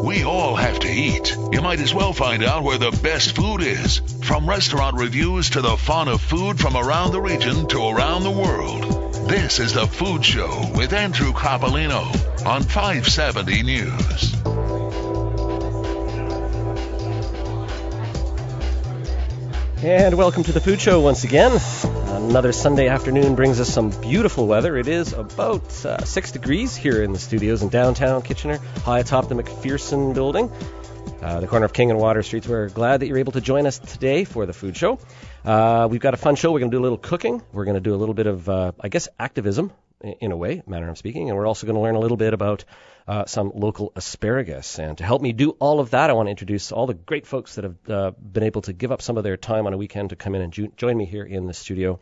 We all have to eat. You might as well find out where the best food is. From restaurant reviews to the fun of food from around the region to around the world. This is The Food Show with Andrew Coppolino on 570 News. And welcome to The Food Show once again. Another Sunday afternoon brings us some beautiful weather. It is about 6 degrees here in the studios in downtown Kitchener, high atop the McPherson building, the corner of King and Water Streets. We're glad that you're able to join us today for The Food Show. We've got a fun show. We're going to do a little cooking. We're going to do a little bit of, activism, in a way, manner of speaking. And we're also going to learn a little bit about some local asparagus. And to help me do all of that, I want to introduce all the great folks that have been able to give up some of their time on a weekend to come in and join me here in the studio.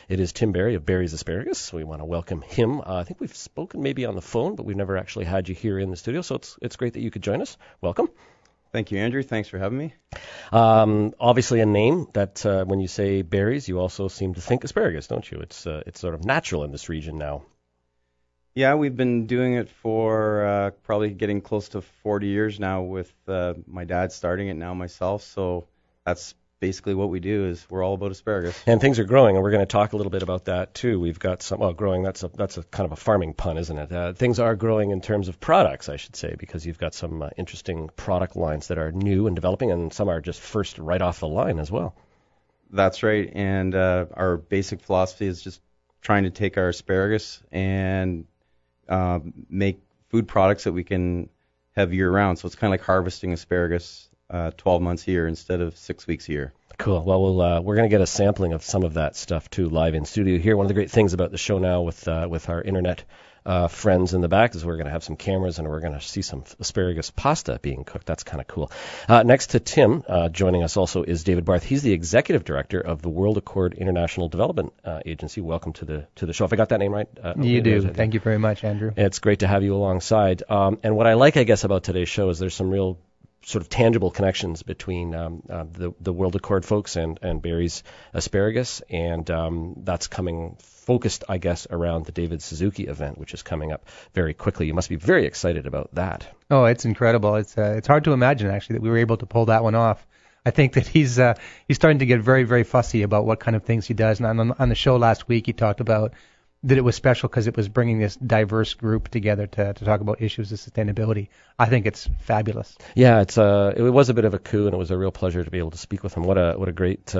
It is Tim Barry of Barry's Asparagus. We want to welcome him. I think we've spoken maybe on the phone, but we've never actually had you here in the studio. So it's great that you could join us. Welcome. Thank you, Andrew. Thanks for having me. Obviously a name that when you say berries, you also seem to think asparagus, don't you? It's sort of natural in this region now. Yeah, we've been doing it for probably getting close to 40 years now with my dad starting it, now myself. So that's basically what we do, is we're all about asparagus. And things are growing, and we're going to talk a little bit about that too. We've got some, growing, that's a kind of a farming pun, isn't it? Things are growing in terms of products, I should say, because you've got some interesting product lines that are new and developing, and some are just first right off the line as well. That's right, and our basic philosophy is just trying to take our asparagus and make food products that we can have year-round. So it's kind of like harvesting asparagus 12 months a year instead of 6 weeks a year. Cool. Well, we're going to get a sampling of some of that stuff, too, live in studio here. One of the great things about the show now with our internet friends in the back is we're going to have some cameras and we're going to see some asparagus pasta being cooked. That's kind of cool. Next to Tim, joining us also is David Barth. He's the executive director of the World Accord International Development Agency. Welcome to the show. If I got that name right? You do. Thank you very much, Andrew. It's great to have you alongside. And what I like, I guess, about today's show is there's some real sort of tangible connections between the World Accord folks and Barry's Asparagus, and that's coming focused, I guess, around the David Suzuki event, which is coming up very quickly. You must be very excited about that. Oh, it's incredible. It's hard to imagine, actually, that we were able to pull that one off. I think that he's starting to get very, very fussy about what kind of things he does. And on the show last week, he talked about that it was special because it was bringing this diverse group together to talk about issues of sustainability. I think it's fabulous. Yeah, it was a bit of a coup, and it was a real pleasure to be able to speak with him. What a great,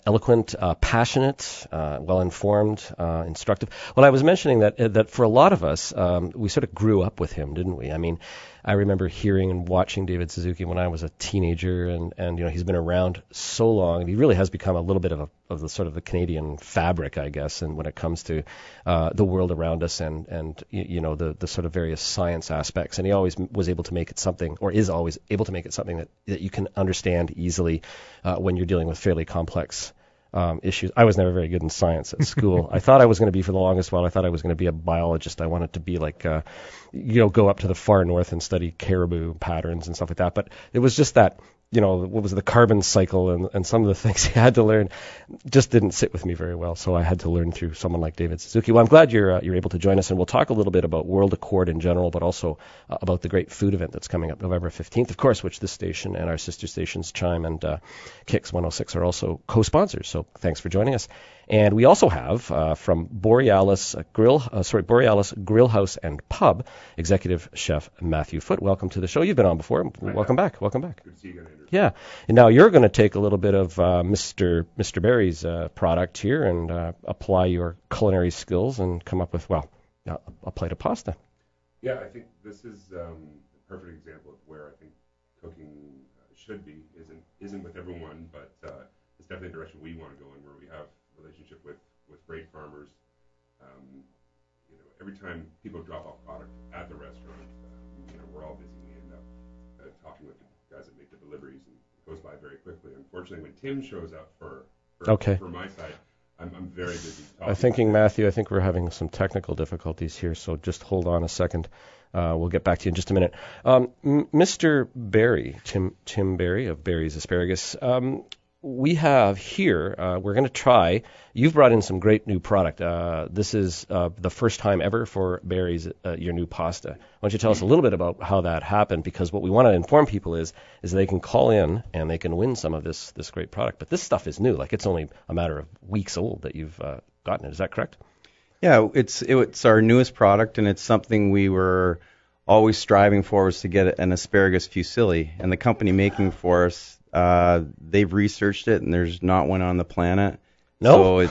eloquent, passionate, well-informed, instructive. Well, I was mentioning that for a lot of us, we sort of grew up with him, didn't we? I mean, I remember hearing and watching David Suzuki when I was a teenager, and he's been around so long, and he really has become a little bit of the sort of the Canadian fabric, I guess, and when it comes to the world around us and the sort of various science aspects, and he always was able to make it something, or is always able to make it something that you can understand easily when you're dealing with fairly complex issues. I was never very good in science at school. I thought I was going to be for the longest while. I thought I was going to be a biologist. I wanted to be like, go up to the far north and study caribou patterns and stuff like that. But it was just that, what was the carbon cycle and some of the things you had to learn just didn't sit with me very well. So I had to learn through someone like David Suzuki. Well, I'm glad you're able to join us, and we'll talk a little bit about World Accord in general, but also about the great food event that's coming up November 15th, of course, which this station and our sister stations Chime and Kix 106 are also co-sponsors. So thanks for joining us. And we also have from Borealis Grillhouse and Pub, Executive Chef Matthew Foote. Welcome to the show. You've been on before. Welcome back. Welcome back. Good to see you again, Andrew. Yeah. And now you're going to take a little bit of Mr. Barry's product here and apply your culinary skills and come up with, a plate of pasta. Yeah, I think this is a perfect example of where I think cooking should be. Isn't with everyone, but it's definitely the direction we want to go in, where we have relationship with great farmers. Every time people drop off product at the restaurant, we're all busy. We end up talking with the guys that make the deliveries, and it goes by very quickly. Unfortunately, when Tim shows up for my side, I'm very busy talking. Matthew, I think we're having some technical difficulties here, so just hold on a second. We'll get back to you in just a minute. Mr. Barry, Tim Barry of Barry's Asparagus, we have here, we're going to try, you've brought in some great new product. This is the first time ever for Barry's, your new pasta. Why don't you tell us a little bit about how that happened? Because what we want to inform people is they can call in and they can win some of this great product. But this stuff is new. Like, it's only a matter of weeks old that you've gotten it. Is that correct? Yeah, it's our newest product, and it's something we were always striving for, was to get an asparagus fusilli. And the company making for us, they've researched it, and there's not one on the planet. No.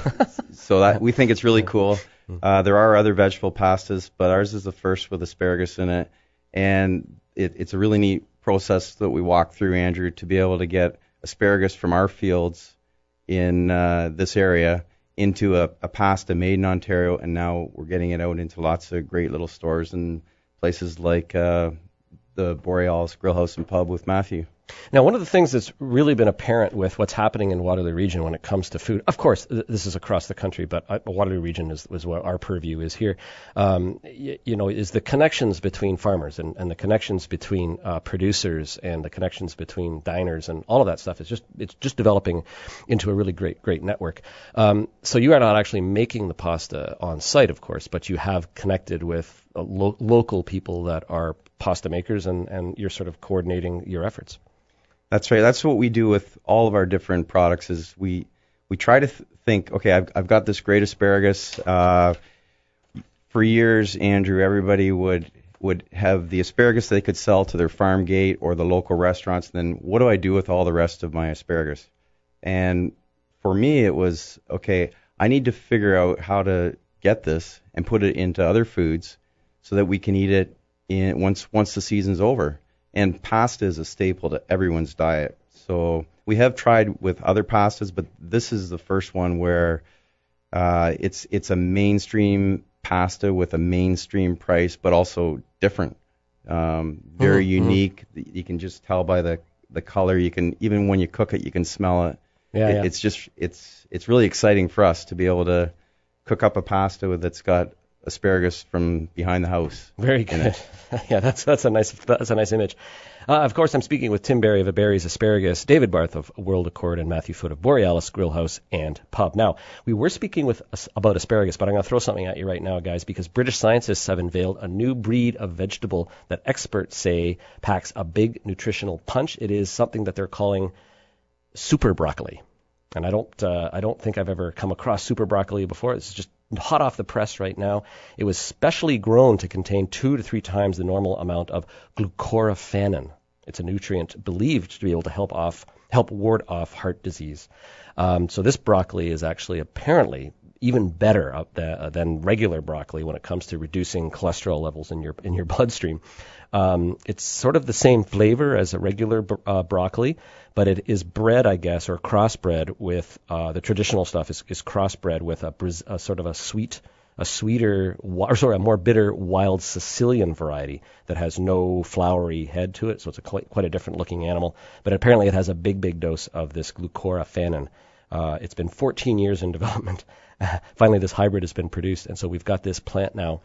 So that we think it's really cool. There are other vegetable pastas, but ours is the first with asparagus in it. And it's a really neat process that we walk through, Andrew, to be able to get asparagus from our fields in this area into a pasta made in Ontario, and now we're getting it out into lots of great little stores and places like the Borealis Grill House and Pub with Matthew. Now, one of the things that's really been apparent with what's happening in Waterloo Region when it comes to food, of course, this is across the country, but Waterloo Region is what our purview is here, is the connections between farmers and the connections between producers and the connections between diners and all of that stuff. It's just developing into a really great network. So you are not actually making the pasta on site, of course, but you have connected with local people that are pasta makers, and you're sort of coordinating your efforts. That's right. That's what we do with all of our different products. Is we try to think, okay, I've got this great asparagus. For years, Andrew, everybody would have the asparagus they could sell to their farm gate or the local restaurants. And then what do I do with all the rest of my asparagus? And for me, it was, okay, I need to figure out how to get this and put it into other foods so that we can eat it once the season's over. And pasta is a staple to everyone's diet. So we have tried with other pastas, but this is the first one where it's a mainstream pasta with a mainstream price, but also different, very unique. You can just tell by the color. You can, even when you cook it, you can smell it. Yeah. It's really exciting for us to be able to cook up a pasta that's got asparagus from behind the house. Very good. Yeah, that's a nice image. Of course, I'm speaking with Tim Barry of Barry's Asparagus, David Barth of World Accord, and Matthew Foote of Borealis Grill House and Pub. Now, we were speaking about asparagus, but I'm going to throw something at you right now, guys, because British scientists have unveiled a new breed of vegetable that experts say packs a big nutritional punch. It is something that they're calling super broccoli. And I don't think I've ever come across super broccoli before. It's just hot off the press right now. It was specially grown to contain 2 to 3 times the normal amount of glucoraphanin. It's a nutrient believed to be able to help ward off heart disease. So this broccoli is actually apparently even better than regular broccoli when it comes to reducing cholesterol levels in your bloodstream. It's sort of the same flavor as a regular broccoli, but it is bred, I guess, or crossbred with the traditional stuff is crossbred with a sort of a more bitter wild Sicilian variety that has no flowery head to it, so it's quite a different looking animal. But apparently it has a big dose of this glucoraphanin. It's been 14 years in development. Finally, this hybrid has been produced, and so we've got this plant now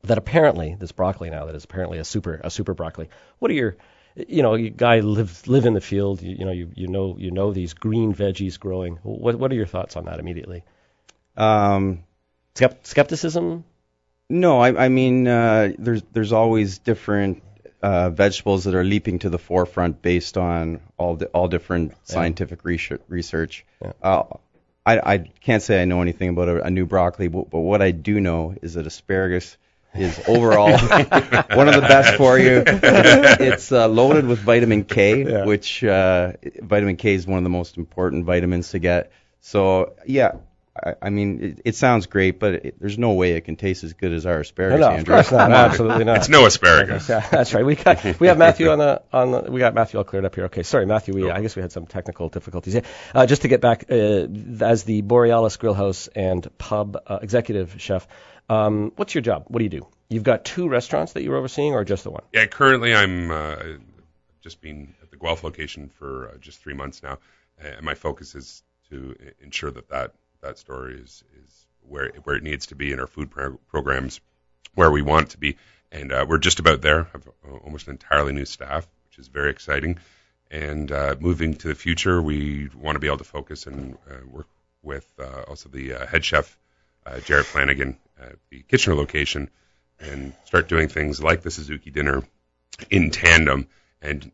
that apparently, this broccoli now that is apparently a super broccoli. What are your, you guy live in the field, you know these green veggies growing. What are your thoughts on that immediately? Skepticism? No, I mean there's always different vegetables that are leaping to the forefront based on all different scientific research. Yeah. I can't say I know anything about a new broccoli, but what I do know is that asparagus is overall one of the best for you. It's loaded with vitamin K, which vitamin K is one of the most important vitamins to get. So, yeah, I mean, it sounds great, but there's no way it can taste as good as our asparagus, no, Andrew. Of course not. No, absolutely not. It's no asparagus. Yeah, that's right. We have Matthew we got Matthew all cleared up here. Okay, sorry, Matthew. I guess we had some technical difficulties here. Just to get back, as the Borealis Grill House and Pub executive chef, what's your job? What do you do? You've got 2 restaurants that you're overseeing, or just the one? Yeah, currently I'm just been at the Guelph location for just 3 months now, and my focus is to ensure that store is where it needs to be in our food programs, where we want it to be, and we're just about there. I've almost an entirely new staff, which is very exciting, And moving to the future, we want to be able to focus and work with also the head chef, Jared Flanagan, at the Kitchener location, and start doing things like the Suzuki dinner in tandem. And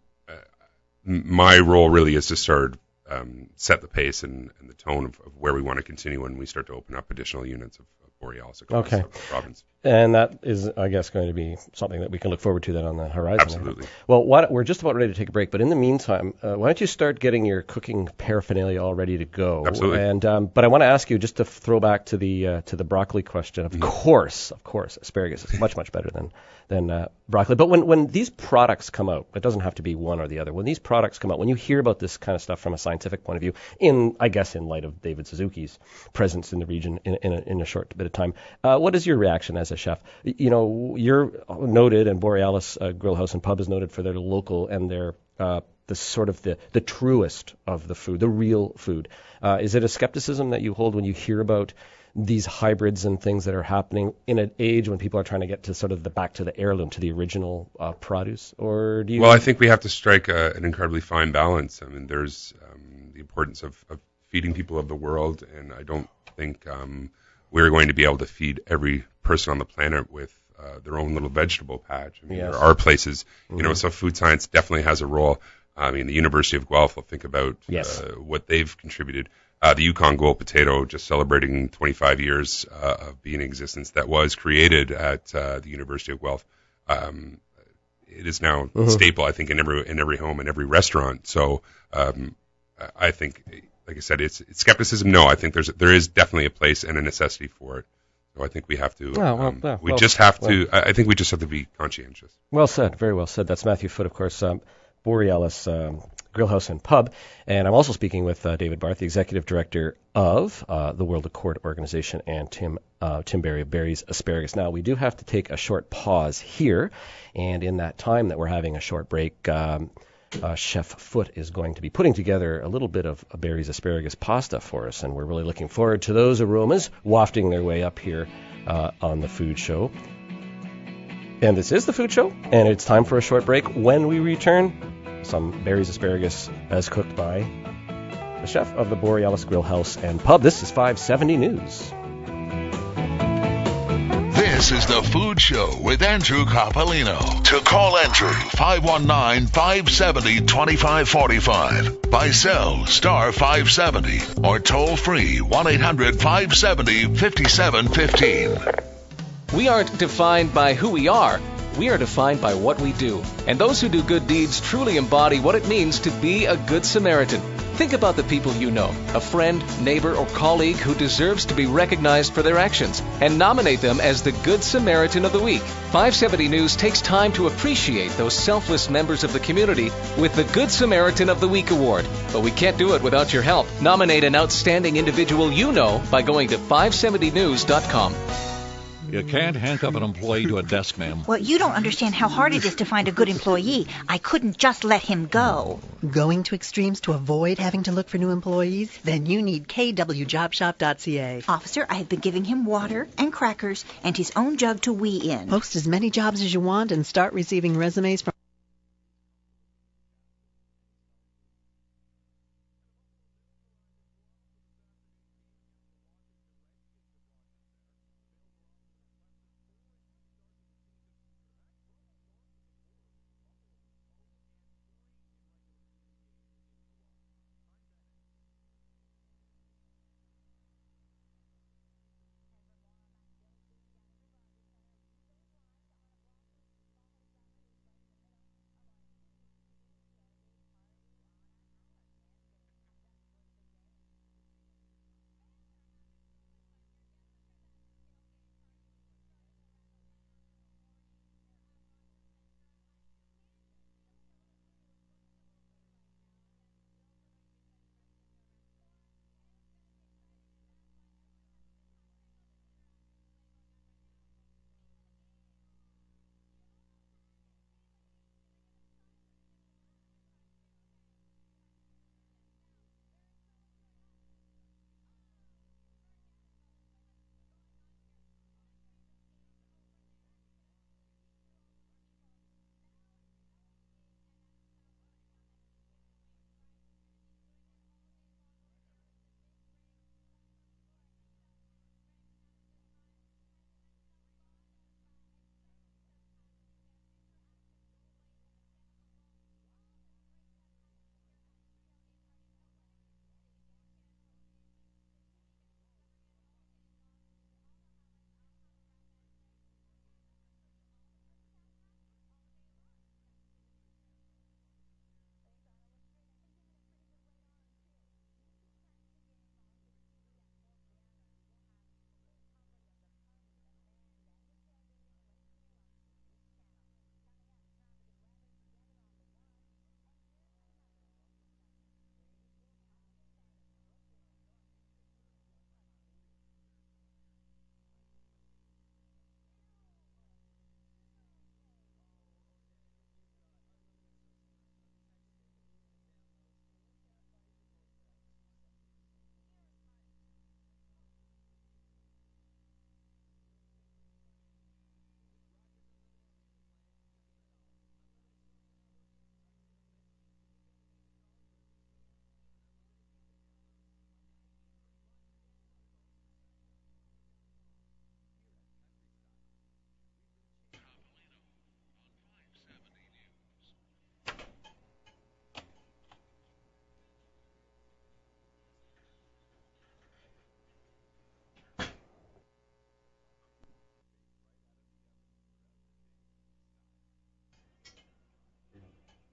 my role really is to sort of set the pace and the tone of where we want to continue when we start to open up additional units of Borealis across the province. And that is, I guess, going to be something that we can look forward to then on the horizon. Absolutely. Well, we're just about ready to take a break, but in the meantime, why don't you start getting your cooking paraphernalia all ready to go? Absolutely. And but I want to ask you, just to throw back to the broccoli question. Of course, asparagus is much better than broccoli. But when these products come out, it doesn't have to be one or the other. When these products come out, when you hear about this kind of stuff from a scientific point of view, in light of David Suzuki's presence in the region in a short bit of time, what is your reaction as a chef? You know, you're noted, and Borealis Grill House and Pub is noted for their local and their the sort of the truest of the food, the real food. Is it a skepticism that you hold when you hear about these hybrids and things that are happening in an age when people are trying to get to sort of back to the heirloom, to the original produce? Or do you? Well, I think we have to strike an incredibly fine balance. I mean, there's the importance of feeding people of the world, and I don't think we're going to be able to feed every person on the planet with their own little vegetable patch. I mean, there are places, so food science definitely has a role. I mean, the University of Guelph, will think about what they've contributed. The Yukon Gold potato, just celebrating 25 years of being in existence, that was created at the University of Guelph. It is now a staple, I think, in every home and every restaurant. So I think, like I said, it's skepticism. No, I think there is definitely a place and a necessity for it. So I think we have to. I think we just have to be conscientious. Well said. Very well said. That's Matthew Foote, of course, Borealis Grill House and Pub. And I'm also speaking with David Barth, the Executive Director of the World Accord Organization, and Tim Berry of Berry's Asparagus. Now, we do have to take a short pause here. And in that time that we're having a short break, Chef Foote is going to be putting together a little bit of Berry's Asparagus pasta for us. And we're really looking forward to those aromas wafting their way up here on the Food Show. And this is the Food Show, and it's time for a short break. When we return, some Berry's Asparagus as cooked by the chef of the Borealis Grill House and Pub. This is 570 News. This is the Food Show with Andrew Coppolino. To call Andrew, 519-570-2545. By cell, star 570. Or toll free, 1-800-570-5715. We aren't defined by who we are. We are defined by what we do. And those who do good deeds truly embody what it means to be a good Samaritan. Think about the people you know, a friend, neighbor, or colleague who deserves to be recognized for their actions, and nominate them as the Good Samaritan of the Week. 570 News takes time to appreciate those selfless members of the community with the Good Samaritan of the Week award. But we can't do it without your help. Nominate an outstanding individual you know by going to 570news.com. You can't handcuff an employee to a desk, ma'am. Well, you don't understand how hard it is to find a good employee. I couldn't just let him go. Going to extremes to avoid having to look for new employees? Then you need kwjobshop.ca. Officer, I have been giving him water and crackers and his own jug to wee in. Post as many jobs as you want and start receiving resumes from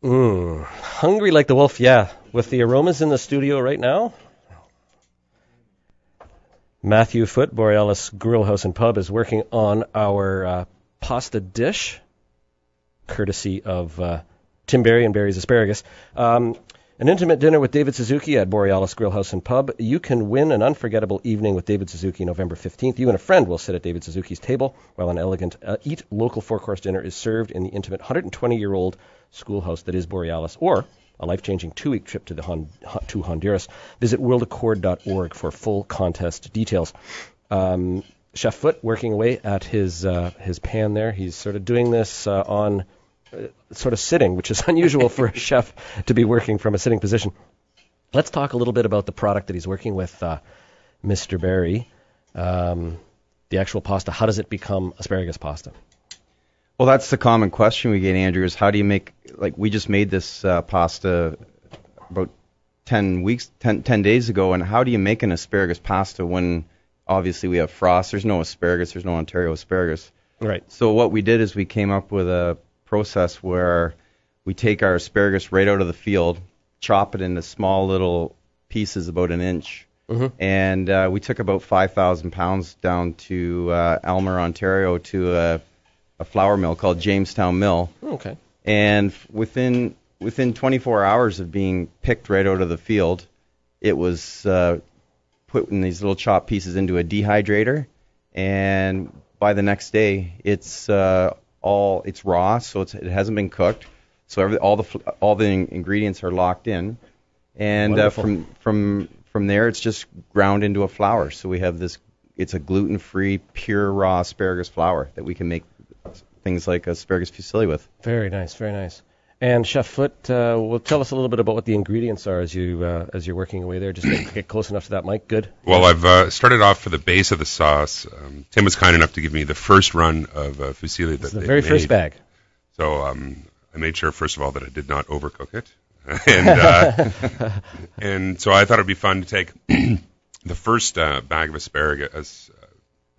Hungry like the wolf, yeah. With the aromas in the studio right now. Matthew Foote, Borealis Grill House and Pub, is working on our pasta dish, courtesy of Tim Berry and Berry's Asparagus. An intimate dinner with David Suzuki at Borealis Grill House and Pub. You can win an unforgettable evening with David Suzuki November 15th. You and a friend will sit at David Suzuki's table while an elegant Eat Local four-course dinner is served in the intimate 120-year-old schoolhouse that is Borealis, or a life-changing 2-week trip to to Honduras. Visit worldaccord.org for full contest details. Chef Foote working away at his pan there. He's sort of doing this on sort of sitting, which is unusual for a chef to be working from a sitting position. Let's talk a little bit about the product that he's working with, Mr. Berry. The actual pasta. How does it become asparagus pasta? Well, that's the common question we get, Andrew, is how do you make, like we just made this pasta about 10 days ago, and how do you make an asparagus pasta when obviously we have frost, there's no asparagus, there's no Ontario asparagus. Right. So what we did is we came up with a process where we take our asparagus right out of the field, chop it into small little pieces about an inch, and we took about 5,000 pounds down to Elmer, Ontario, to a flour mill called Jamestown Mill. Okay. And within 24 hours of being picked right out of the field, it was put in these little chopped pieces into a dehydrator, and by the next day it's raw, so it hasn't been cooked. So all the ingredients are locked in, and from there it's just ground into a flour. So we have this. It's a gluten-free, pure raw asparagus flour that we can make things like asparagus fusilli with. Very nice, very nice. And Chef Foote, will tell us a little bit about what the ingredients are as you're working away there. Just get close enough to that mic. Good. Well, I've started off for the base of the sauce. Tim was kind enough to give me the first run of fusilli that they made. The very first bag. So I made sure, first of all, that I did not overcook it, and and so I thought it'd be fun to take the first bag of asparagus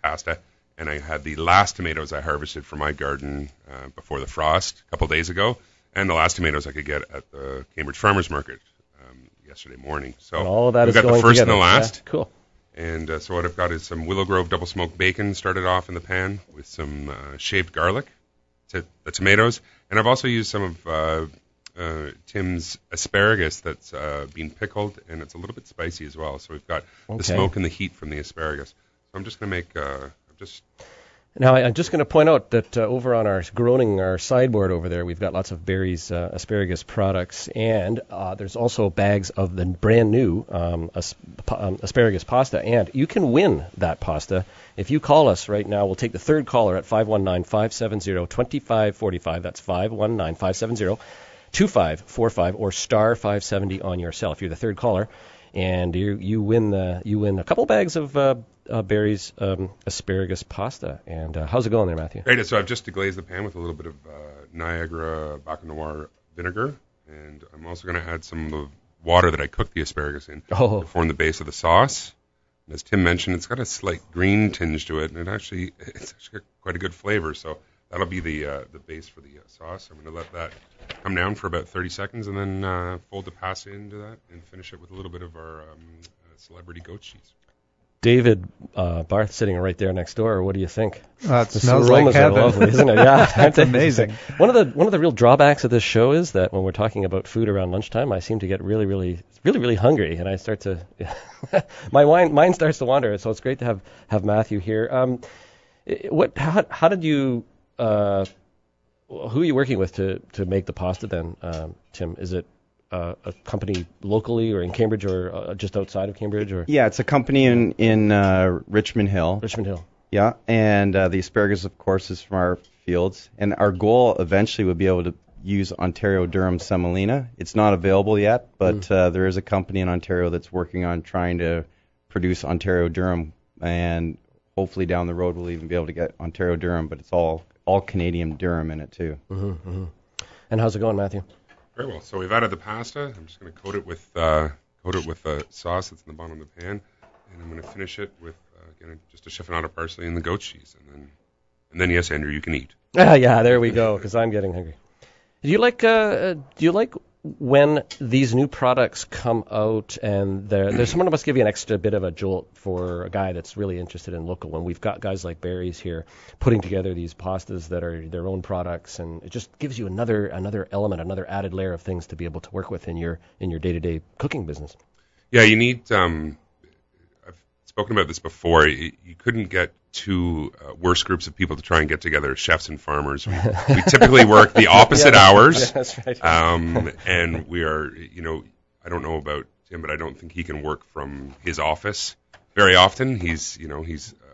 pasta. And I had the last tomatoes I harvested from my garden before the frost a couple days ago, and the last tomatoes I could get at the Cambridge Farmers Market yesterday morning. So and all of that we've is got the first together. and the last. Yeah, cool. And so what I've got is some Willow Grove double smoked bacon started off in the pan with some shaved garlic, the tomatoes, and I've also used some of Tim's asparagus that's been pickled, and it's a little bit spicy as well. So we've got the smoke and the heat from the asparagus. So I'm just going to make Now, I'm just going to point out that over on our sideboard over there, we've got lots of Berry's asparagus products, and there's also bags of the brand new asparagus pasta, and you can win that pasta if you call us right now. We'll take the third caller at 519-570-2545. That's 519-570-2545, or star 570 on your cell if you're the third caller, and you win a couple bags of Berry's asparagus pasta. And how's it going there, Matthew? Great. So I've just deglazed the pan with a little bit of Niagara Bac Noir vinegar, and I'm also going to add some of the water that I cooked the asparagus in to form the base of the sauce. And as Tim mentioned, it's got a slight green tinge to it, and it's actually got quite a good flavor. So that'll be the base for the sauce. I'm going to let that come down for about 30 seconds, and then fold the pasta into that and finish it with a little bit of our celebrity goat cheese. David Barth sitting right there next door. What do you think? It smells like heaven. Are lovely, isn't it? Yeah, that's amazing. One of the real drawbacks of this show is that when we're talking about food around lunchtime, I seem to get really hungry, and I start to my mind starts to wander. So it's great to have Matthew here. How did you who are you working with to make the pasta then, Tim? Is it a company locally or in Cambridge or just outside of Cambridge? Or yeah, it's a company in Richmond Hill. Richmond Hill. Yeah, and the asparagus, of course, is from our fields. And our goal eventually would be able to use Ontario Durham semolina. It's not available yet, but there is a company in Ontario that's working on trying to produce Ontario Durham, and hopefully down the road we'll even be able to get Ontario Durham, but it's all Canadian Durham in it too. And how's it going, Matthew? Very well. So we've added the pasta. I'm just going to coat it with the sauce that's in the bottom of the pan, and I'm going to finish it with just a chiffonata parsley and the goat cheese, and then yes, Andrew, you can eat. Yeah, there we go. Because I'm getting hungry. Do you like when these new products come out and there's someone who must give you an extra bit of a jolt for a guy that's really interested in local? When we've got guys like Barry's here putting together these pastas that are their own products, and it just gives you another element, another added layer of things to be able to work with in your day-to-day cooking business. Yeah, you need. I've spoken about this before. You couldn't get two worse groups of people to try and get together, chefs and farmers. We typically work the opposite hours. Yeah, that's right. And we are, I don't know about Tim, but I don't think he can work from his office very often. He's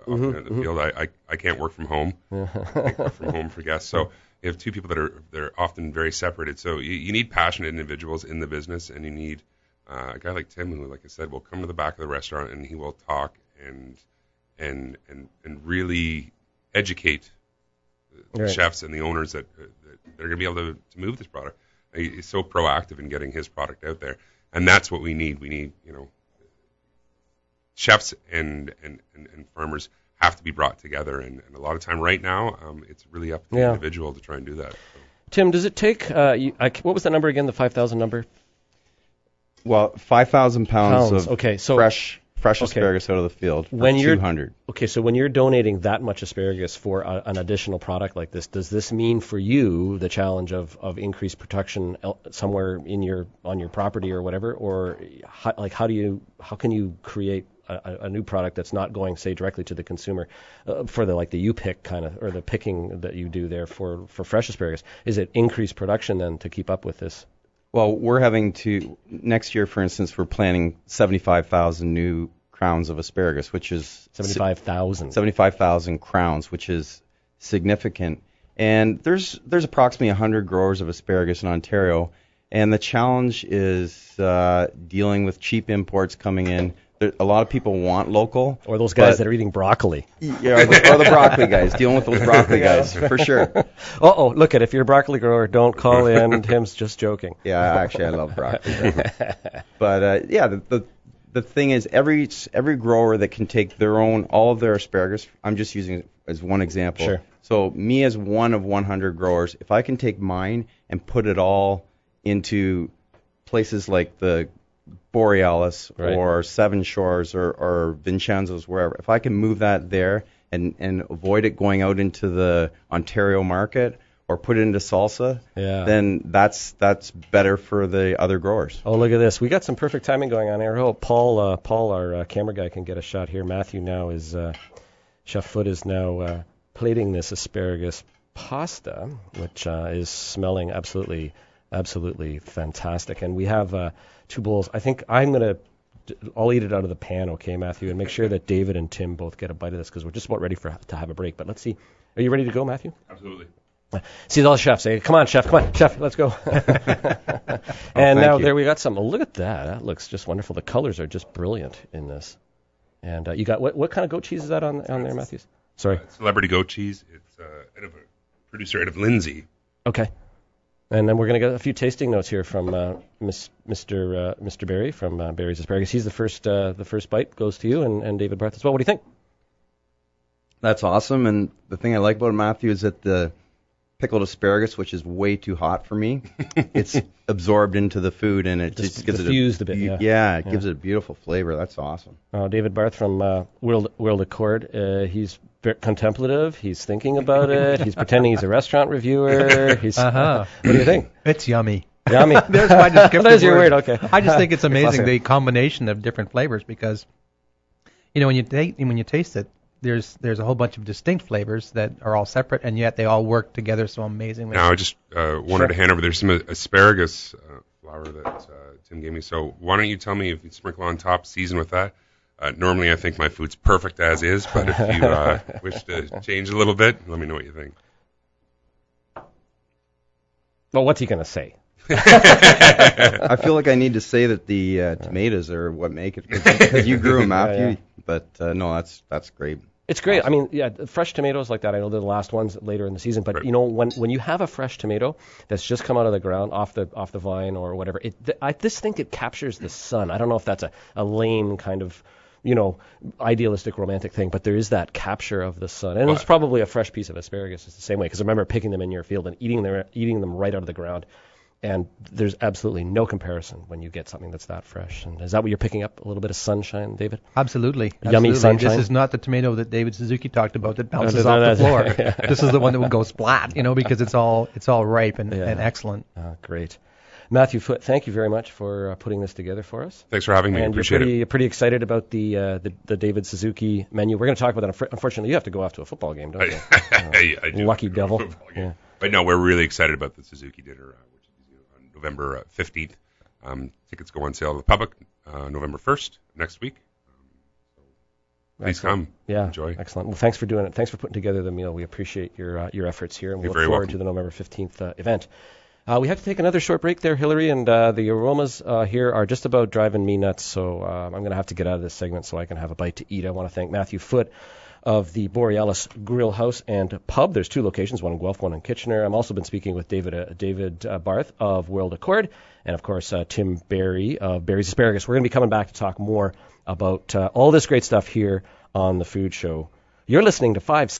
often in the field. I can't work from home. I can't work from home for guests. So you have two people they're often very separated. So you need passionate individuals in the business, and you need a guy like Tim who, like I said, will come to the back of the restaurant and he will talk and really educate the chefs and the owners that they're going to be able to move this product. He's so proactive in getting his product out there, and that's what we need. We need, chefs and farmers have to be brought together, and a lot of time right now, it's really up to the individual to try and do that. So. Tim, does it take? What was the number again? The 5,000 number? Well, 5,000 pounds of fresh Okay. asparagus out of the field. When you're 200. Okay, so when you're donating that much asparagus for an additional product like this, does this mean for you the challenge of increased production somewhere on your property or whatever, or how can you create a new product that's not going, say, directly to the consumer for the you pick kind of, or the picking that you do there for fresh asparagus? Is it increased production then to keep up with this? Well, we're having to, next year, for instance, we're planting 75,000 new crowns of asparagus, which is 75,000 crowns, which is significant. And there's approximately 100 growers of asparagus in Ontario, and the challenge is dealing with cheap imports coming in. A lot of people want local. Or those guys that are eating broccoli. Yeah, or the broccoli guys, dealing with those broccoli guys, for sure. Look if you're a broccoli grower, don't call in. Tim's just joking. Yeah, actually, I love broccoli. But, the thing is, every grower that can take all of their asparagus, I'm just using it as one example. Sure. So me as one of 100 growers, if I can take mine and put it all into places like the Borealis or Seven Shores or Vincenzo's, wherever, if I can move that there and avoid it going out into the Ontario market or put it into salsa, then that's better for the other growers. Oh, look at this. We got some perfect timing going on here. Oh, Paul, our camera guy, can get a shot here. Matthew now is, Chef Foot is now plating this asparagus pasta, which is smelling absolutely fantastic. And we have 2 bowls. I think I'll eat it out of the pan, okay, Matthew, and make sure that David and Tim both get a bite of this because we're just about ready to have a break. But let's see. Are you ready to go, Matthew? Absolutely. See all the chefs say, come on, chef, let's go. And now there we got some. Look at that. That looks just wonderful. The colors are just brilliant in this. And you got, what kind of goat cheese is that on there, Matthews? Sorry. Celebrity goat cheese. It's out of a producer out of Lindsay. Okay. And then we're going to get a few tasting notes here from Mr. Barry from Barry's Asparagus. He's the first bite goes to you, and David Barth as well. What do you think? That's awesome. And the thing I like about it, Matthew, is that the pickled asparagus, which is way too hot for me, it's absorbed into the food, and it just gives diffused it a bit. Yeah, it gives it a beautiful flavor. That's awesome. David Barth from World Accord. He's contemplative. He's thinking about it. He's pretending he's a restaurant reviewer. What do you think? It's yummy. Yummy. There's my descriptive There's your word. Okay. I just think it's amazing the combination of different flavors because, when you taste it, there's a whole bunch of distinct flavors that are all separate, and yet they all work together so amazingly. Now, I just wanted to hand over. There's some asparagus flour that Tim gave me. So why don't you tell me if you sprinkle on top, season with that? Normally, I think my food's perfect as is, but if you wish to change a little bit, let me know what you think. Well, what's he going to say? I feel like I need to say that the tomatoes are what make it, because you grew them, Matthew. Yeah. But no, that's great. It's great. I mean, fresh tomatoes like that, I know they're the last ones later in the season, but when you have a fresh tomato that's just come out of the ground, off the vine or whatever, I just think it captures the sun. I don't know if that's a lame kind of idealistic romantic thing, but there is that capture of the sun. And it's probably a fresh piece of asparagus. It's the same way, because I remember picking them in your field and eating them right out of the ground. And there's absolutely no comparison when you get something that's that fresh. And is that what you're picking up, a little bit of sunshine, David? Absolutely. Yummy sunshine. This is not the tomato that David Suzuki talked about that bounces off the floor. This is the one that will go splat, because it's all ripe and excellent. Great. Matthew Foote, thank you very much for putting this together for us. Thanks for having me. And Appreciate you're pretty excited about the David Suzuki menu. We're going to talk about that. Unfortunately, you have to go off to a football game, don't you? I do. Lucky devil. Yeah. But no, we're really excited about the Suzuki dinner, which is on November 15th. Tickets go on sale to the public November 1st, next week. Please come. Yeah. Enjoy. Excellent. Well, thanks for doing it. Thanks for putting together the meal. We appreciate your efforts here, and we look forward to the November 15th event. We have to take another short break there, Hillary, and the aromas here are just about driving me nuts, so I'm going to have to get out of this segment so I can have a bite to eat. I want to thank Matthew Foote of the Borealis Grill House and Pub. There's 2 locations, one in Guelph, one in Kitchener. I've also been speaking with David Barth of World Accord, and, of course, Tim Berry of Berry's Asparagus. We're going to be coming back to talk more about all this great stuff here on The Food Show. You're listening to 5...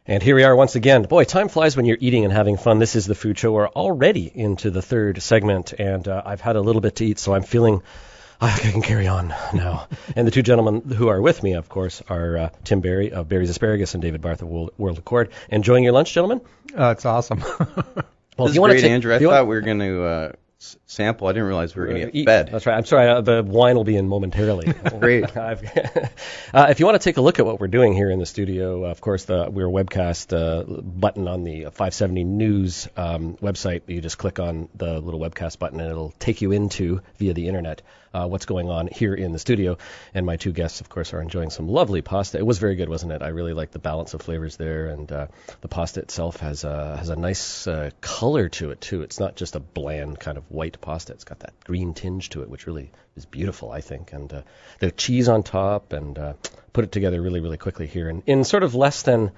And here we are once again. Boy, time flies when you're eating and having fun. This is The Food Show. We're already into the 3rd segment, and I've had a little bit to eat, so I'm feeling I can carry on now. And the 2 gentlemen who are with me, of course, are Tim Berry of Berry's Asparagus and David Barth of World Accord. Enjoying your lunch, gentlemen? It's awesome. Well, this is great, Andrew. I thought we were going to sample. I didn't realize we were going to get fed. That's right. I'm sorry. The wine will be in momentarily. Great. If you want to take a look at what we're doing here in the studio, of course, we're webcast button on the 570 News website. You just click on the little webcast button, and it'll take you into, via the internet, what's going on here in the studio. And my 2 guests, of course, are enjoying some lovely pasta. It was very good, wasn't it? I really like the balance of flavors there, and the pasta itself has a nice color to it, too. It's not just a bland kind of white pasta. It's got that green tinge to it, which really is beautiful, I think. And the cheese on top, and put it together really, really quickly here. And in sort of less than...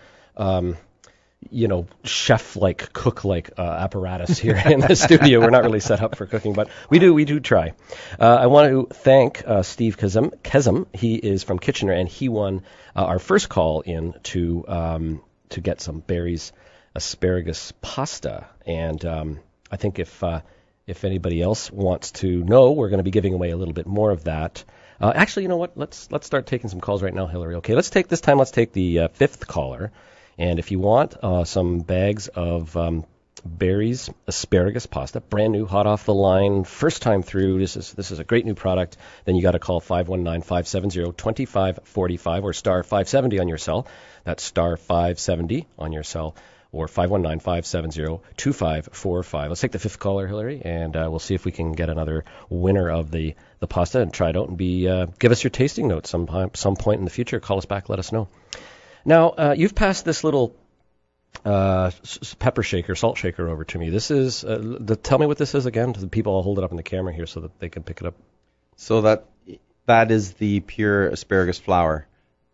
chef-like, cook-like apparatus here in the studio. We're not really set up for cooking, but we do try. I want to thank Steve Kesem. He is from Kitchener, and he won our first call in to get some Berry's asparagus pasta. And I think if anybody else wants to know, we're going to be giving away a little bit more of that. Actually, you know what? Let's start taking some calls right now, Hillary. Okay, let's take the 5th caller. And if you want some bags of Berries asparagus pasta, brand new, hot off the line, first time through. This is a great new product. Then you got to call 519-570-2545 or star 570 on your cell. That's star 570 on your cell, or 519-570-2545. Let's take the fifth caller, Hillary, and we'll see if we can get another winner of the pasta and try it out and give us your tasting notes some point in the future. Call us back, let us know. Now, you've passed this little pepper shaker, salt shaker over to me. This is, tell me what this is again. The people, I'll hold it up in the camera here so that they can pick it up. So that is the pure asparagus flour.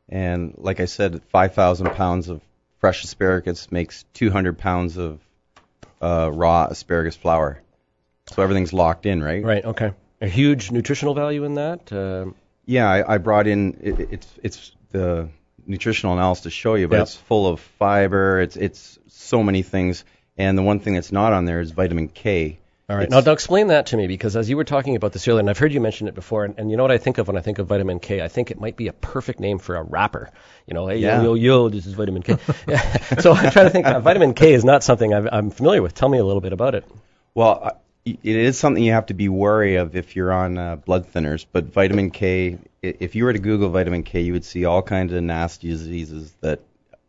And like I said, 5,000 pounds of fresh asparagus makes 200 pounds of raw asparagus flour. So everything's locked in, right? Right, okay. A huge nutritional value in that? Yeah, I brought in, it's the nutritional analysis to show you, but It's full of fiber, it's so many things, and the one thing that's not on there is vitamin K. All right, now explain that to me, because as you were talking about this earlier, and I've heard you mention it before, and you know what I think of when I think of vitamin K? I think it might be a perfect name for a rapper. You know, hey, yo, this is vitamin K. So I'm trying to think, vitamin K is not something I'm familiar with. Tell me a little bit about it. Well, it is something you have to be wary of if you're on blood thinners, but vitamin K, if you were to Google vitamin K, you would see all kinds of nasty diseases that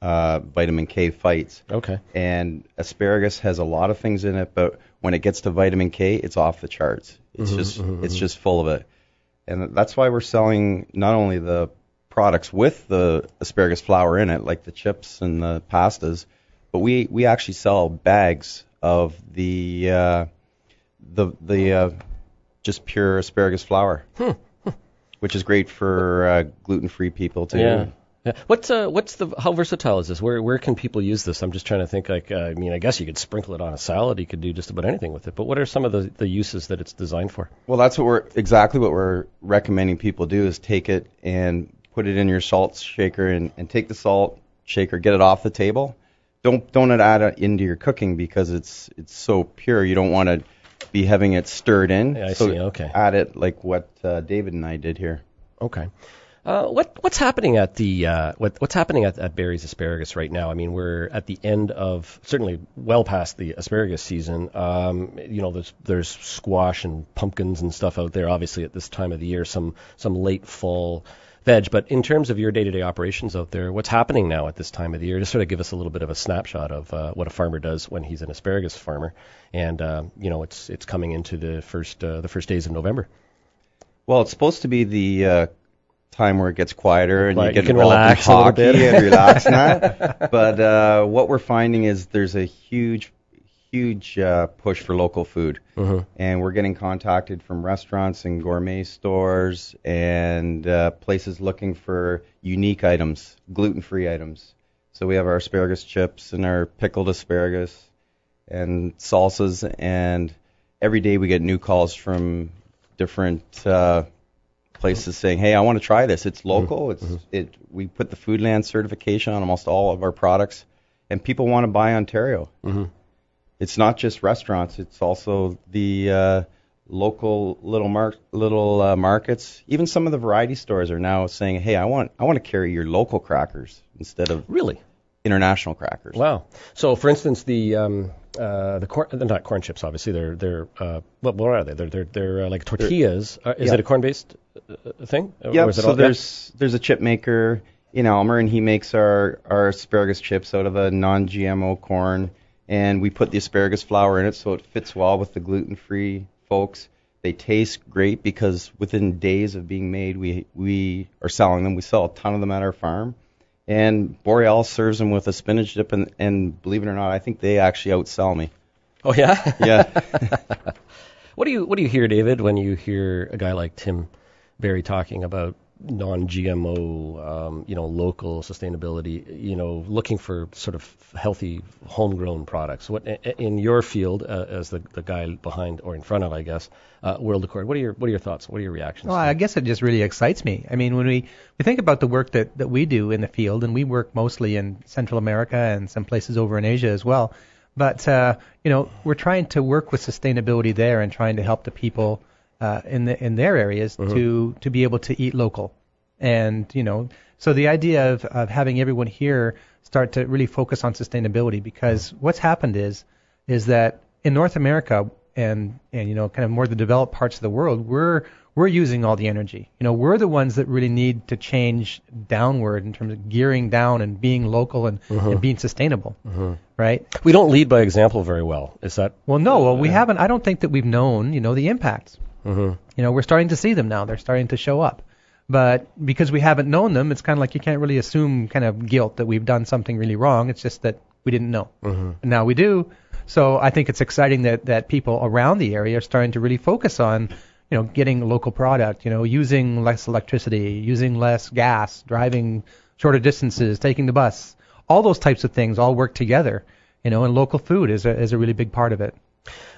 vitamin K fights. Okay. And asparagus has a lot of things in it, but when it gets to vitamin K, it's off the charts. It's just full of it. And that's why we're selling not only the products with the asparagus flour in it, like the chips and the pastas, but we actually sell bags of the just pure asparagus flour, which is great for gluten-free people too. Yeah. How versatile is this? Where can people use this? I'm just trying to think. I guess you could sprinkle it on a salad. You could do just about anything with it. But what are some of the uses that it's designed for? Well, that's exactly what we're recommending people do, is take it and put it in your salt shaker and take the salt shaker, get it off the table. Don't add it into your cooking because it's so pure. You don't want to be having it stirred in. Yeah, I see. Okay. Add it like what David and I did here. Okay. What's happening at what's happening at Berries Asparagus right now? I mean, we're at the end of, certainly well past the asparagus season. There's squash and pumpkins and stuff out there. Obviously, at this time of the year, some late fall veg. But in terms of your day-to-day operations out there, what's happening now at this time of the year? Just sort of give us a little bit of a snapshot of what a farmer does when he's an asparagus farmer. And it's coming into the first days of November. Well, it's supposed to be the time where it gets quieter and you can involved relax in a little bit and relax now. But what we're finding is there's a huge push for local food, and we're getting contacted from restaurants and gourmet stores and places looking for unique items, gluten-free items. So we have our asparagus chips and our pickled asparagus and salsas, and every day we get new calls from different places saying, hey, I want to try this. It's local. We put the Foodland certification on almost all of our products, and people want to buy Ontario. It's not just restaurants. It's also the local little markets. Even some of the variety stores are now saying, hey, I want to carry your local crackers instead of international crackers. Wow. So, for instance, the corn, they're not corn chips, obviously. They're what are they? They're like tortillas. Is it a corn-based thing? Yeah. So there's a chip maker in Elmer, and he makes our asparagus chips out of a non-GMO corn, and we put the asparagus flour in it so it fits well with the gluten-free folks. They taste great because within days of being made, we are selling them. We sell a ton of them at our farm. And Boreal serves them with a spinach dip, and believe it or not, I think they actually outsell me. Oh yeah. Yeah. What do you hear, David, when you hear a guy like Tim Berry talking about non-GMO, local sustainability, looking for sort of healthy homegrown products? What in your field, as the guy behind or in front of, I guess, World Accord? What are your thoughts? What are your reactions? Well, I guess it just really excites me. I mean, when we think about the work that we do in the field, and we work mostly in Central America and some places over in Asia as well, but we're trying to work with sustainability there and trying to help the people in their areas to be able to eat local. And so the idea of having everyone here start to really focus on sustainability, because what's happened is is that in North America and kind of more the developed parts of the world, we're using all the energy. We're the ones that really need to change downward in terms of gearing down and being local and being sustainable, right? We don't lead by example very well. Is that? Well, no. Well, we haven't. I don't think that we've known, the impacts. We're starting to see them now. They're starting to show up. But because we haven't known them, it's kind of like you can't really assume kind of guilt that we've done something really wrong. It's just that we didn't know. And now we do. So I think it's exciting that people around the area are starting to really focus on, getting local product, using less electricity, using less gas, driving shorter distances, taking the bus. All those types of things all work together, and local food is a really big part of it.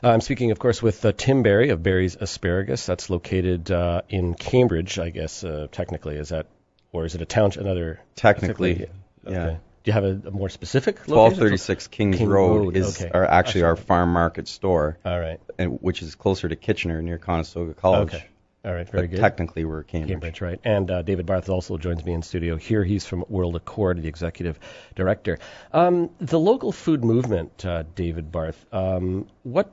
I'm speaking, of course, with Tim Barry of Barry's Asparagus. That's located in Cambridge, I guess, technically. Is that, or is it a town? Another technically, yeah. Okay. Do you have a more specific location? 1236 Kings Road is our farm market store. All right. Which is closer to Kitchener, near Conestoga College. Okay. All right, very good. Technically, we're Cambridge. Right. And David Barth also joins me in studio here. He's from World Accord, the executive director. The local food movement, David Barth, what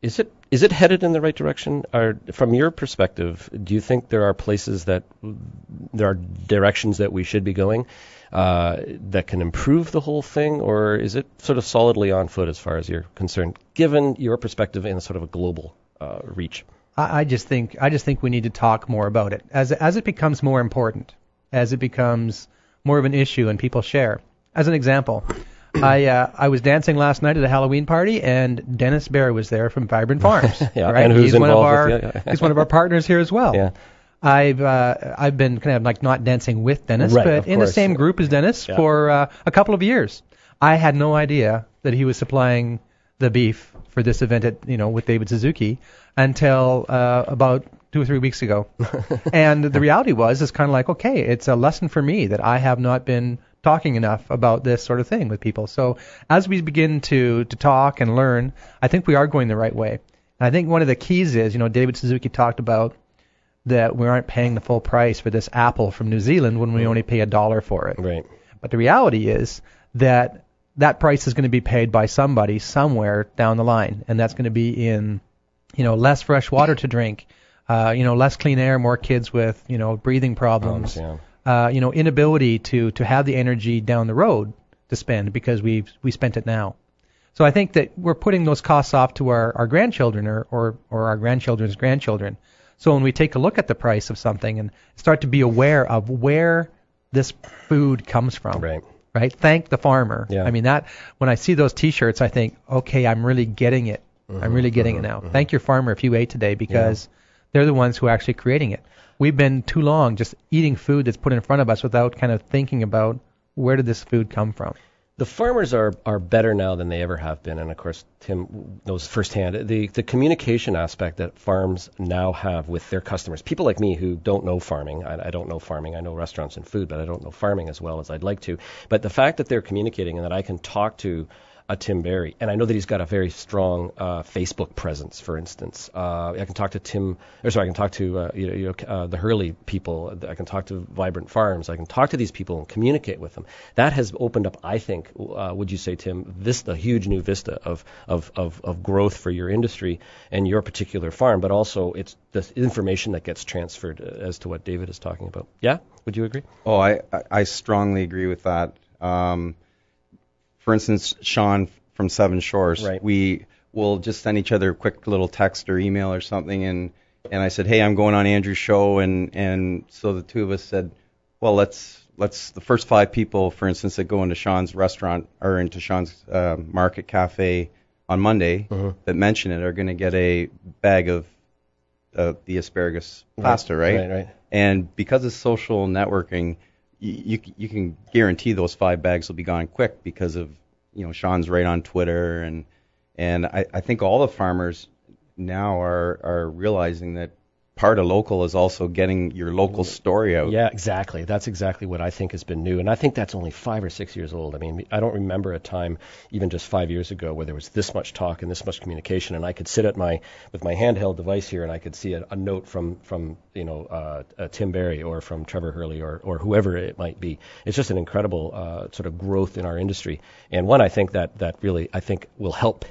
is it headed in the right direction? Or from your perspective, do you think there are directions that we should be going that can improve the whole thing, or is it sort of solidly on foot as far as you're concerned, given your perspective in sort of a global reach? I just think we need to talk more about it as it becomes more important, as it becomes more of an issue and people share. As an example, I was dancing last night at a Halloween party, and Dennis Bear was there from Vibrant Farms. Yeah, right? And who's he's involved he's one of our partners here as well. Yeah. I've been kind of like not dancing with Dennis, right, but in the same group as Dennis for a couple of years. I had no idea that he was supplying the beef for this event with David Suzuki until about 2 or 3 weeks ago. And the reality it's kind of like, okay, it's a lesson for me that I have not been talking enough about this sort of thing with people. So as we begin to talk and learn, I think we are going the right way. And I think one of the keys is, David Suzuki talked about that we aren't paying the full price for this apple from New Zealand when we only pay $1 for it. Right. But the reality is that price is going to be paid by somebody somewhere down the line, and that's going to be in, less fresh water to drink, less clean air, more kids with, breathing problems, inability to have the energy down the road to spend because we spent it now. So I think that we're putting those costs off to our grandchildren or our grandchildren's grandchildren. So when we take a look at the price of something and start to be aware of where this food comes from, right? Thank the farmer. Yeah. I mean, that when I see those T-shirts, I think, okay, I'm really getting it. I'm really getting it now. Thank your farmer if you ate today, because they're the ones who are actually creating it. We've been too long just eating food that's put in front of us without kind of thinking about where did this food come from. The farmers are better now than they ever have been, and of course Tim knows firsthand the communication aspect that farms now have with their customers. People like me who don't know farming, I don't know farming, I know restaurants and food, but I don't know farming as well as I'd like to. But the fact that they're communicating and that I can talk to Tim Barry, and I know that he's got a very strong Facebook presence, for instance. I can talk to I can talk to the Hurley people. I can talk to Vibrant Farms. I can talk to these people and communicate with them. That has opened up, I think, would you say, Tim, a huge new vista of growth for your industry and your particular farm, but also it's the information that gets transferred as to what David is talking about. Yeah? Would you agree? Oh, I strongly agree with that. For instance, Sean from Seven Shores, we will just send each other a quick little text or email or something, and I said, hey, I'm going on Andrew's show, and so the two of us said, well, let's the first 5 people, for instance, that go into Sean's restaurant or into Sean's Market Cafe on Monday that mention it are going to get a bag of the asparagus pasta, right? Right. And because of social networking, you can guarantee those 5 bags will be gone quick because of Sean's right on Twitter, and I think all the farmers now are realizing that part of local is also getting your local story out. Yeah, exactly. That's exactly what I think has been new. And I think that's only 5 or 6 years old. I mean, I don't remember a time, even just 5 years ago, where there was this much talk and this much communication. And I could sit with my handheld device here and I could see a note from Tim Barry or from Trevor Hurley or whoever it might be. It's just an incredible sort of growth in our industry. And one, I think that really, I think will help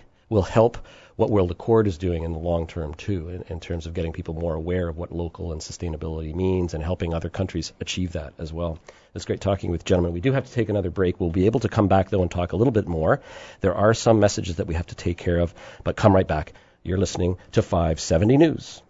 what World Accord is doing in the long term, too, in terms of getting people more aware of what local and sustainability means and helping other countries achieve that as well. It's great talking with gentlemen. We do have to take another break. We'll be able to come back, though, and talk a little bit more. There are some messages that we have to take care of, but come right back. You're listening to 570 News.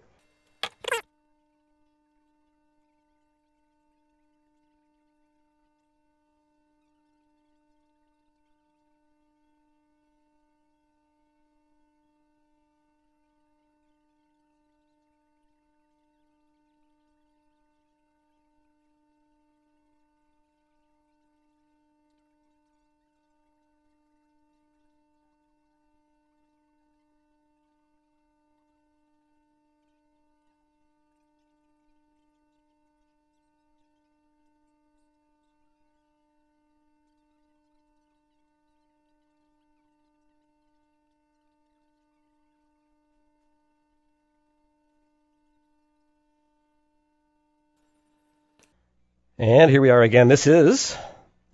And here we are again. This is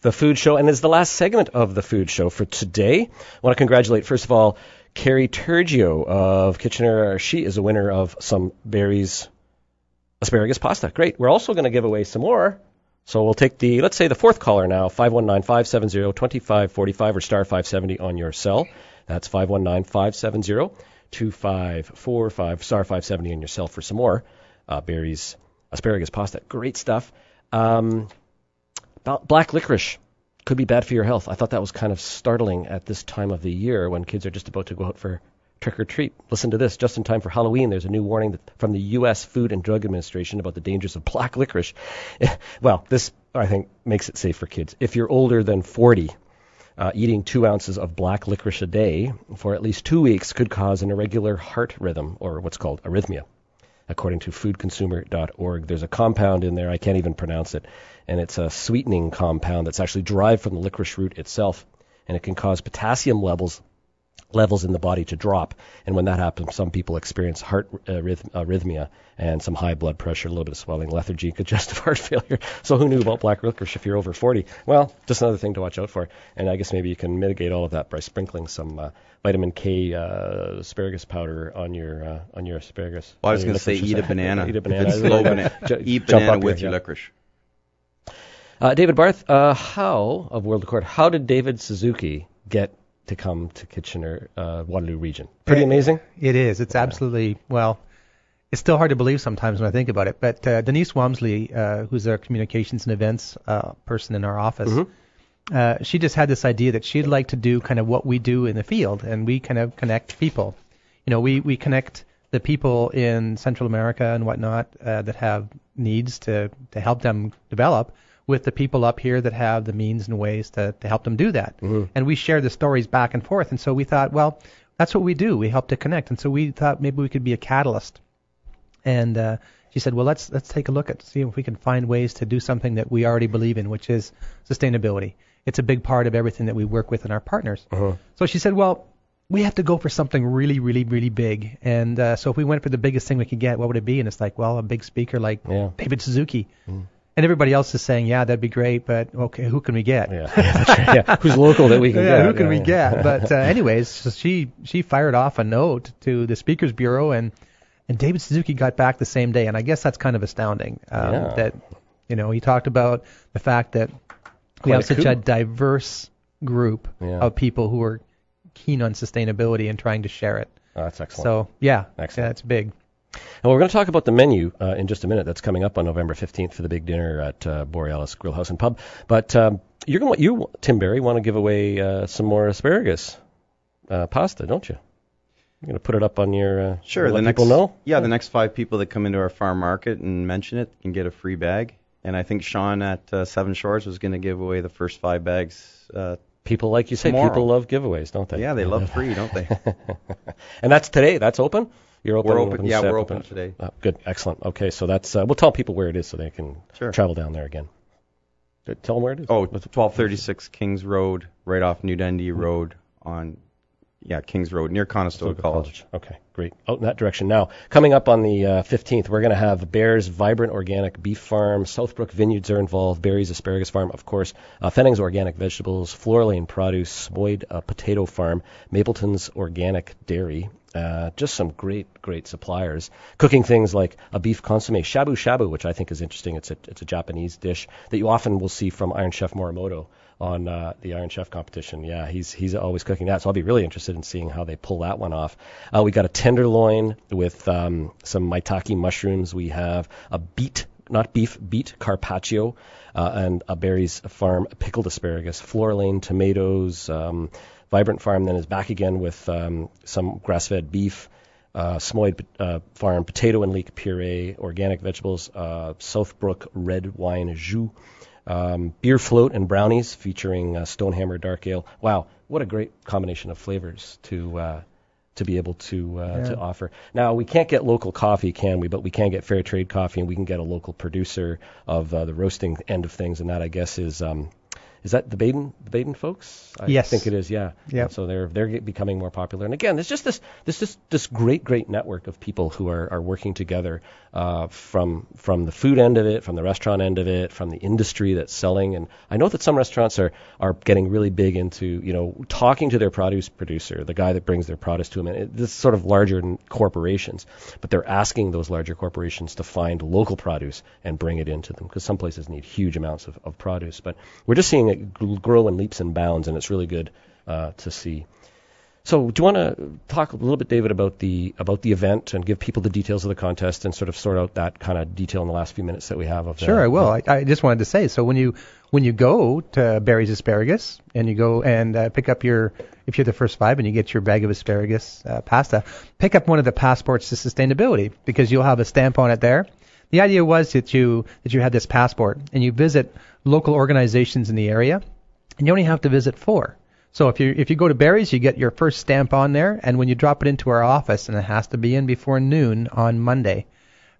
the Food Show, and it's the last segment of the Food Show for today. I want to congratulate, first of all, Carrie Turgio of Kitchener. She is a winner of some Barry's asparagus pasta. Great. We're also going to give away some more. So we'll take let's say the fourth caller now, 519-570-2545 or star 570 on your cell. That's 519-570-2545, star 570 on your cell for some more Barry's asparagus pasta. Great stuff. Black licorice could be bad for your health. I thought that was kind of startling at this time of the year when kids are just about to go out for trick or treat. Listen to this. Just in time for Halloween, there's a new warning from the U.S. Food and Drug Administration about the dangers of black licorice. Well, this, I think, makes it safe for kids. If you're older than 40, eating 2 ounces of black licorice a day for at least 2 weeks could cause an irregular heart rhythm, or what's called arrhythmia. According to foodconsumer.org, there's a compound in there, I can't even pronounce it, and it's a sweetening compound that's actually derived from the licorice root itself, and it can cause potassium levels in the body to drop, and when that happens, some people experience heart arrhythmia and some high blood pressure, a little bit of swelling, lethargy, congestive heart failure. So who knew about black licorice if you're over 40? Well, just another thing to watch out for, and I guess maybe you can mitigate all of that by sprinkling some vitamin K asparagus powder on your asparagus. Well, I was going to say eat a banana. Eat a banana. If it's low banana. Eat banana with your licorice. David Barth, of World Accord, how did David Suzuki get to come to Kitchener, Waterloo region? Pretty amazing? It is. It's absolutely, well, it's still hard to believe sometimes when I think about it. But Denise Wamsley, who's our communications and events person in our office, she just had this idea that she'd like to do kind of what we do in the field, and we kind of connect people. You know, we connect the people in Central America and whatnot that have needs to help them develop with the people up here that have the means and ways to help them do that. And we share the stories back and forth. And so we thought, well, that's what we do. We help to connect. And so we thought maybe we could be a catalyst. And she said, well, let's take a look at see if we can find ways to do something that we already believe in, which is sustainability. It's a big part of everything that we work with in our partners. So she said, well, we have to go for something really, really, really big. And so if we went for the biggest thing we could get, what would it be? And it's like, well, a big speaker like David Suzuki. And everybody else is saying, yeah, that'd be great, but okay, who can we get? Who's local that we can get? Who can we get? But anyways, so she fired off a note to the Speakers Bureau, and David Suzuki got back the same day. And I guess that's kind of astounding that, you know, he talked about the fact that we have such a diverse group of people who are keen on sustainability and trying to share it. Oh, that's excellent. So, that's big. And we're going to talk about the menu in just a minute. That's coming up on November 15th for the big dinner at Borealis Grill House and Pub. But you, Tim Barry, want to give away some more asparagus pasta, don't you? You're going to put it up on your sure. Let people know? Yeah, the next 5 people that come into our farm market and mention it can get a free bag. And I think Sean at Seven Shores was going to give away the first 5 bags. People, like you say, tomorrow. People love giveaways, don't they? Yeah, they love free, don't they? And that's today. That's open? You're open? We're open today. Good, excellent. Okay, so that's we'll tell people where it is so they can travel down there again. Tell them where it is. 1236 Kings Road, right off New Dundee Road on Kings Road, near Conestoga College. Okay, great. Out in that direction. Now, coming up on the 15th, we're going to have Bear's Vibrant Organic Beef Farm. Southbrook Vineyards are involved. Barry's Asparagus Farm, of course. Fenning's Organic Vegetables. Floor Lane Produce. Boyd Potato Farm. Mapleton's Organic Dairy. Just some great suppliers. Cooking things like a beef consomme, shabu shabu, which I think is interesting. It's a Japanese dish that you often will see from Iron Chef Morimoto on the Iron Chef competition. Yeah, he's always cooking that, so I'll be really interested in seeing how they pull that one off. We got a tenderloin with some maitake mushrooms. We have a beet carpaccio, and a Barry's Farm pickled asparagus, Floor Lane tomatoes. Vibrant Farm then is back again with some grass-fed beef, Smoyd Farm potato and leek puree, organic vegetables, Southbrook red wine jus, beer float and brownies featuring Stonehammer dark ale. Wow, what a great combination of flavors to be able to offer. Now, we can't get local coffee, can we? But we can get fair trade coffee, and we can get a local producer of the roasting end of things, and that, I guess, is that the Baden folks? Yes. I think it is, yeah. So they're becoming more popular. And again, there's just this great network of people who are working together from the food end of it, from the restaurant end of it, from the industry that's selling. And I know that some restaurants are getting really big into, talking to their produce producer, the guy that brings their produce to them. And this is sort of larger corporations, but they're asking those larger corporations to find local produce and bring it into them, because some places need huge amounts of produce. But we're just seeing it grow in leaps and bounds, and it's really good to see. So do you want to talk a little bit, David, about the event and give people the details of the contest and sort out that kind of detail in the last few minutes that we have? Sure, I will. I just wanted to say, so when you go to Barry's Asparagus and you go and pick up if you're the first 5 and you get your bag of asparagus pasta, pick up one of the passports to sustainability, because you'll have a stamp on it there. The idea was that you had this passport and you visit local organizations in the area, and you only have to visit 4. So if you go to Barry's, you get your first stamp on there, and when you drop it into our office, and it has to be in before noon on Monday.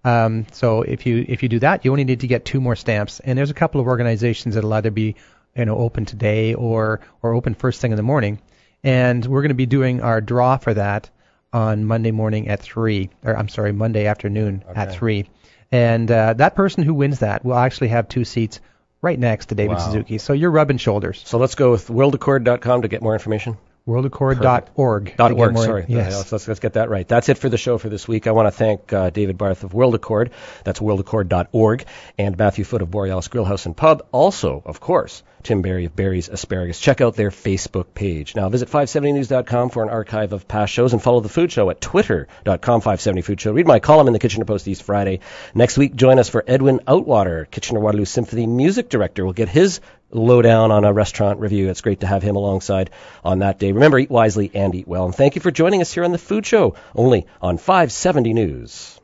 So if you do that, you only need to get 2 more stamps. And there's a couple of organizations that'll either be open today or open first thing in the morning. And we're going to be doing our draw for that on Monday morning at 3, or I'm sorry, Monday afternoon at 3. And that person who wins that will actually have 2 seats right next to David Suzuki. So you're rubbing shoulders. So let's go with worldaccord.com to get more information. Worldaccord.org. Sorry. Yes. Let's get that right. That's it for the show for this week. I want to thank David Barth of World Accord. That's worldaccord.org. And Matthew Foote of Borealis Grillhouse and Pub. Also, of course, Tim Barry of Barry's Asparagus. Check out their Facebook page. Now visit 570news.com for an archive of past shows, and follow the Food Show at twitter.com 570 Food Show. Read my column in the Kitchener Post East Friday. Next week, join us for Edwin Outwater, Kitchener-Waterloo Symphony music director. We'll get his lowdown on a restaurant review. It's great to have him alongside on that day. Remember, eat wisely and eat well. And thank you for joining us here on the Food Show, only on 570 News.